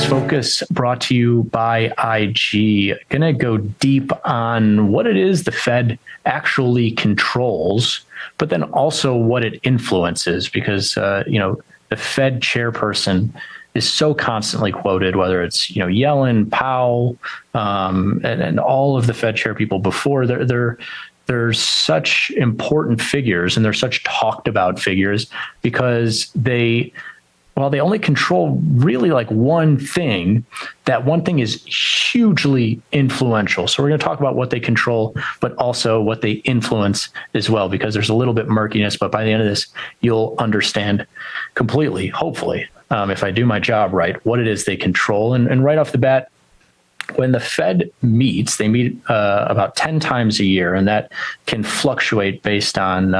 Forex Focus brought to you by IG. Going to go deep on what it is the Fed actually controls, but then also what it influences, because, the Fed chairperson is so constantly quoted, whether it's, Yellen, Powell, and all of the Fed chair people before. They're such important figures, and they're such talked about figures because they only control really like one thing. That one thing is hugely influential. So we're going to talk about what they control, but also what they influence as well, because there's a little bit murkiness, but by the end of this, you'll understand completely, hopefully, if I do my job right, what it is they control. And right off the bat, when the Fed meets, they meet about 10 times a year, and that can fluctuate based on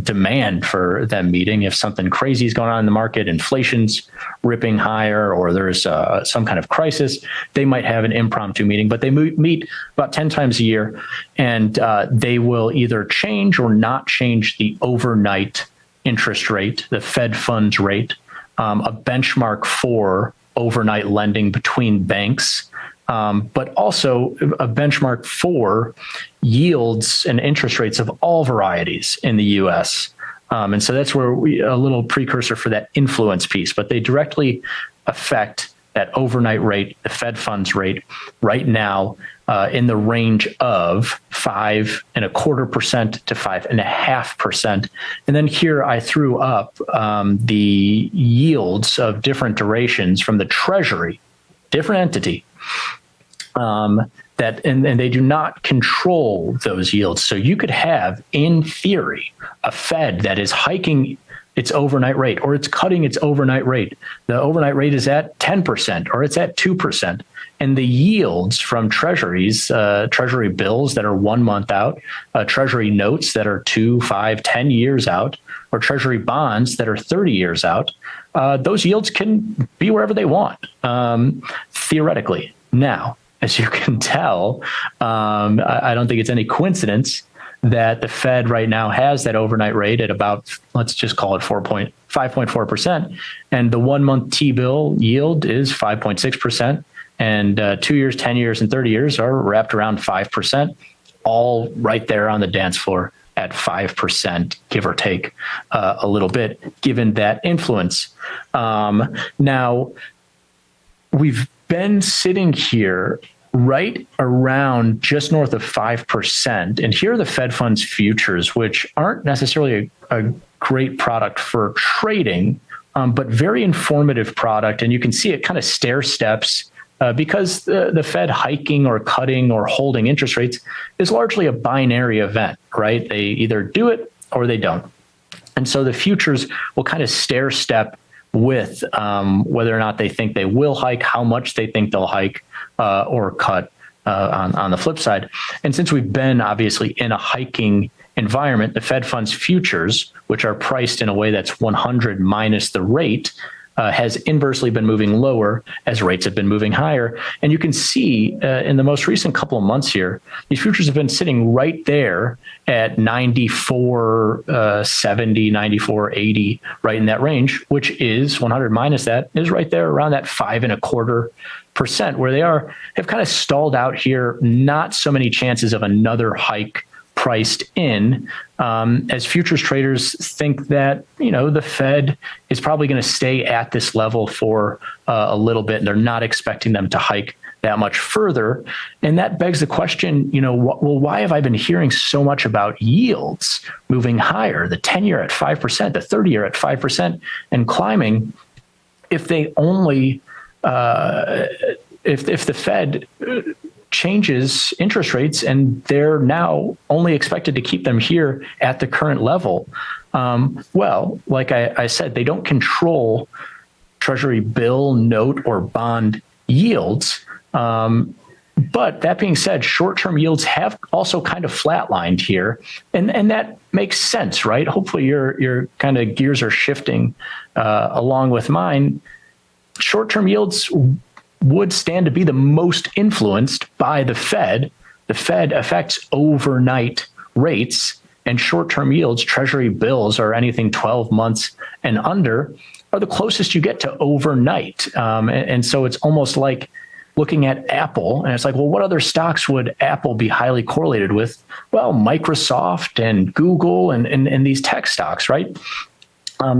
demand for them meeting. If something crazy is going on in the market, inflation's ripping higher, or there's some kind of crisis, they might have an impromptu meeting, but they meet about 10 times a year, and they will either change or not change the overnight interest rate, the Fed funds rate, a benchmark for overnight lending between banks, but also a benchmark for yields and interest rates of all varieties in the U.S. And so that's where a little precursor for that influence piece, but they directly affect that overnight rate, the Fed funds rate right now in the range of 5.25% to 5.5%. And then here I threw up the yields of different durations from the Treasury, different entity. And they do not control those yields. So you could have, in theory, a Fed that is hiking its overnight rate, or it's cutting its overnight rate. The overnight rate is at 10%, or it's at 2%. And the yields from treasuries, treasury bills that are 1 month out, treasury notes that are 2, 5, 10 years out, or treasury bonds that are 30 years out, those yields can be wherever they want, theoretically. Now, as you can tell, I don't think it's any coincidence that the Fed right now has that overnight rate at about, let's just call it 5.4%. And the 1 month T-bill yield is 5.6%. And 2 years, 10 years, and 30 years are wrapped around 5%, all right there on the dance floor at 5%, give or take a little bit, given that influence. Now, we've been sitting here right around just north of 5%. And here are the Fed funds futures, which aren't necessarily a great product for trading, but very informative product. And you can see it kind of stair steps because the Fed hiking or cutting or holding interest rates is largely a binary event, right? They either do it or they don't. And so the futures will kind of stair step with whether or not they think they will hike, how much they think they'll hike or cut on the flip side. And since we've been obviously in a hiking environment, the Fed funds futures, which are priced in a way that's 100 minus the rate, has inversely been moving lower as rates have been moving higher. And you can see in the most recent couple of months here, these futures have been sitting right there at 94.70, 94.80, right in that range, which is 100 minus that is right there around that 5.25%, where they have kind of stalled out here. Not so many chances of another hike priced in, as futures traders think that, the Fed is probably going to stay at this level for a little bit, and they're not expecting them to hike that much further. And that begs the question, why have I been hearing so much about yields moving higher, the 10-year at 5%, the 30-year at 5% and climbing, if they only, if the Fed changes interest rates and they're now only expected to keep them here at the current level? Well, like I said, they don't control Treasury bill, note, or bond yields. But that being said, short-term yields have also kind of flatlined here, and that makes sense, right? Hopefully your kind of gears are shifting along with mine. Short-term yields would stand to be the most influenced by the Fed. The Fed affects overnight rates, and short-term yields, Treasury bills, are anything 12 months and under. are the closest you get to overnight. And so it's almost like looking at Apple, and it's like, well, what other stocks would Apple be highly correlated with? Well, Microsoft and Google and these tech stocks, right?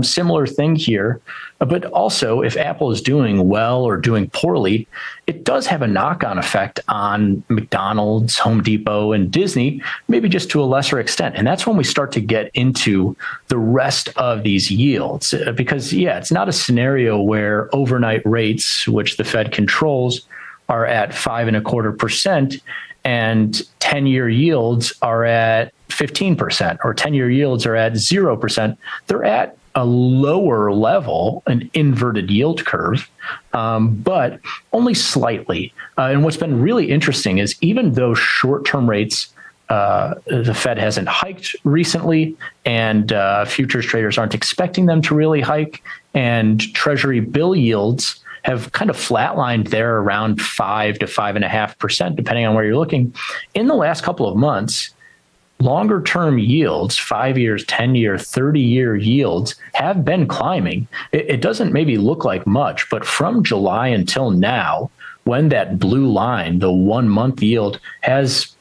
Similar thing here, but also if Apple is doing well or doing poorly, it does have a knock-on effect on McDonald's, Home Depot, and Disney, maybe just to a lesser extent. And that's when we start to get into the rest of these yields, because it's not a scenario where overnight rates, which the Fed controls, are at 5.25%, and 10-year yields are at 15%, or 10-year yields are at 0%. They're at a lower level, an inverted yield curve, but only slightly. And what's been really interesting is even though short-term rates, the Fed hasn't hiked recently, and futures traders aren't expecting them to really hike, and Treasury bill yields have kind of flatlined there around 5 to 5.5%, depending on where you're looking. In the last couple of months, longer term yields, 5 years, 10-year, 30-year yields have been climbing. It doesn't maybe look like much, but from July until now, when that blue line, the 1 month yield, has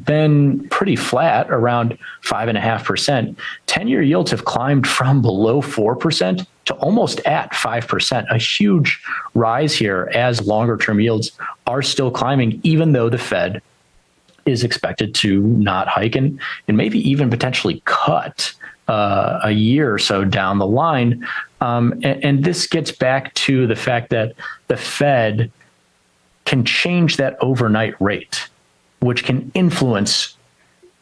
been pretty flat around 5.5%, 10-year yields have climbed from below 4% to almost at 5%, a huge rise here as longer term yields are still climbing, even though the Fed is expected to not hike and maybe even potentially cut a year or so down the line. And this gets back to the fact that the Fed can change that overnight rate, which can influence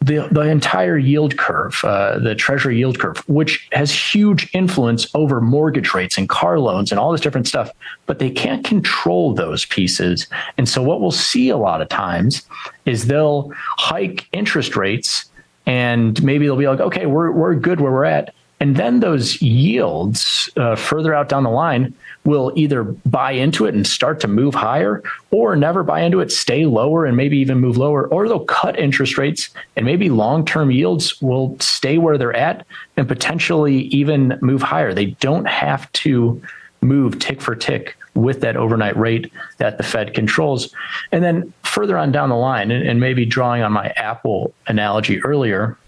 the entire yield curve, the Treasury yield curve, which has huge influence over mortgage rates and car loans and all this different stuff, but they can't control those pieces. And so what we'll see a lot of times is they'll hike interest rates, and maybe they'll be like, okay, we're good where we're at. And then those yields further out down the line will either buy into it and start to move higher, or never buy into it, stay lower and maybe even move lower, or they'll cut interest rates and maybe long-term yields will stay where they're at and potentially even move higher. They don't have to move tick for tick with that overnight rate that the Fed controls. And then further on down the line, and maybe drawing on my Apple analogy earlier,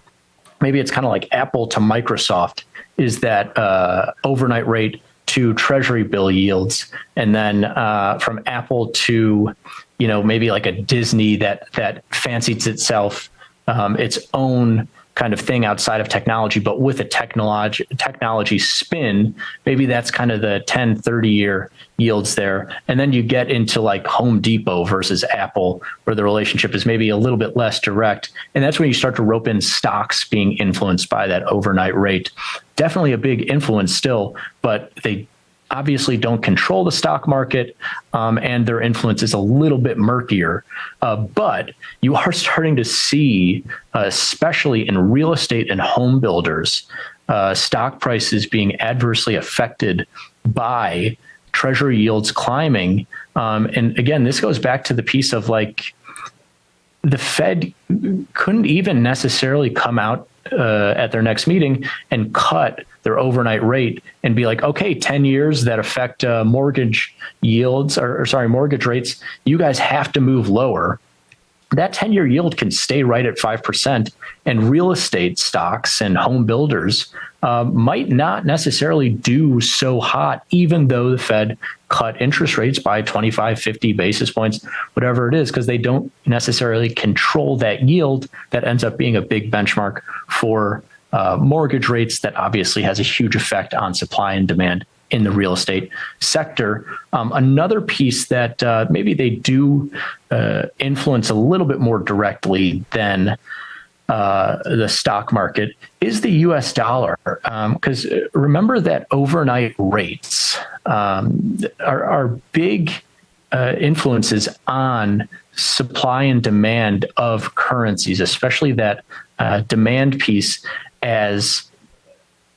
maybe it's kind of like Apple to Microsoft is that overnight rate to Treasury bill yields, and then from Apple to, maybe like a Disney that fancies itself its own kind of thing outside of technology, but with a technology spin. Maybe that's kind of the 10, 30-year yields there. And then you get into like Home Depot versus Apple, where the relationship is maybe a little bit less direct. And that's when you start to rope in stocks being influenced by that overnight rate. Definitely a big influence still, but they obviously don't control the stock market, and their influence is a little bit murkier. But you are starting to see, especially in real estate and home builders, stock prices being adversely affected by Treasury yields climbing. And again, this goes back to the piece of like the Fed couldn't even necessarily come out at their next meeting and cut their overnight rate and be like, okay, 10 years that affect mortgage yields mortgage rates, you guys have to move lower. That 10-year yield can stay right at 5%, and real estate stocks and home builders might not necessarily do so hot, even though the Fed cut interest rates by 25, 50 basis points, whatever it is, because they don't necessarily control that yield that ends up being a big benchmark for mortgage rates that obviously has a huge effect on supply and demand in the real estate sector. Another piece that maybe they do influence a little bit more directly than the stock market is the US dollar. Because remember that overnight rates are big influences on supply and demand of currencies, especially that demand piece, as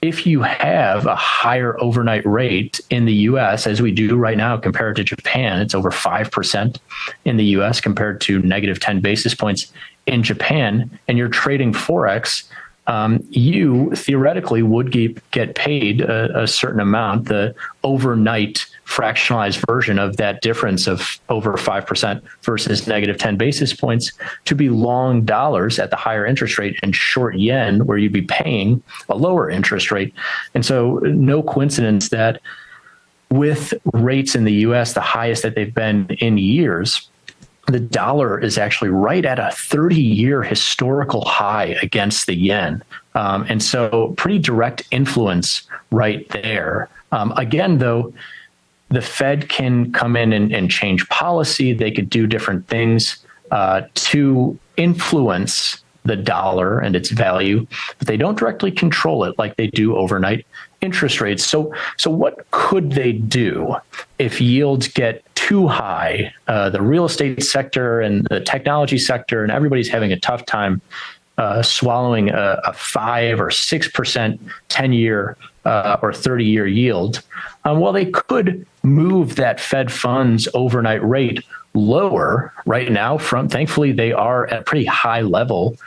if you have a higher overnight rate in the US, as we do right now compared to Japan, it's over 5% in the US compared to negative 10 basis points in Japan, and you're trading forex, you theoretically would get paid a certain amount, the overnight fractionalized version of that difference of over 5% versus negative 10 basis points, to be long dollars at the higher interest rate and short yen, where you'd be paying a lower interest rate. And so no coincidence that with rates in the US, the highest that they've been in years, the dollar is actually right at a 30-year historical high against the yen. And so pretty direct influence right there. Again, though, the Fed can come in and change policy. They could do different things to influence the dollar and its value, but they don't directly control it like they do overnight interest rates. So what could they do if yields get too high? The real estate sector and the technology sector and everybody's having a tough time swallowing a 5 or 6% 10-year or 30-year yield. Well, they could move that Fed funds overnight rate lower right now. Thankfully, they are at a pretty high level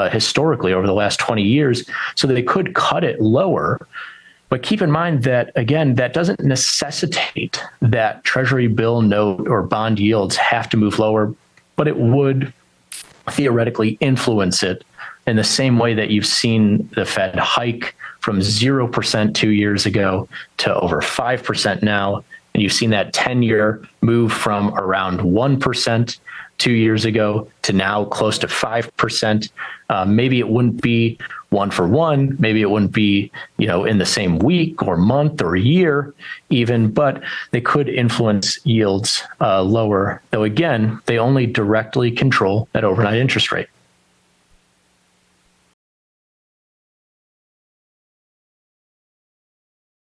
historically over the last 20 years, so they could cut it lower. But keep in mind that, again, that doesn't necessitate that Treasury bill note or bond yields have to move lower, but it would theoretically influence it in the same way that you've seen the Fed hike from 0% 2 years ago to over 5% now. And you've seen that 10-year move from around 1% 2 years ago to now close to 5%. Maybe it wouldn't be one for one. Maybe it wouldn't be, in the same week or month or year even, but they could influence yields lower. Though again, they only directly control that overnight interest rate.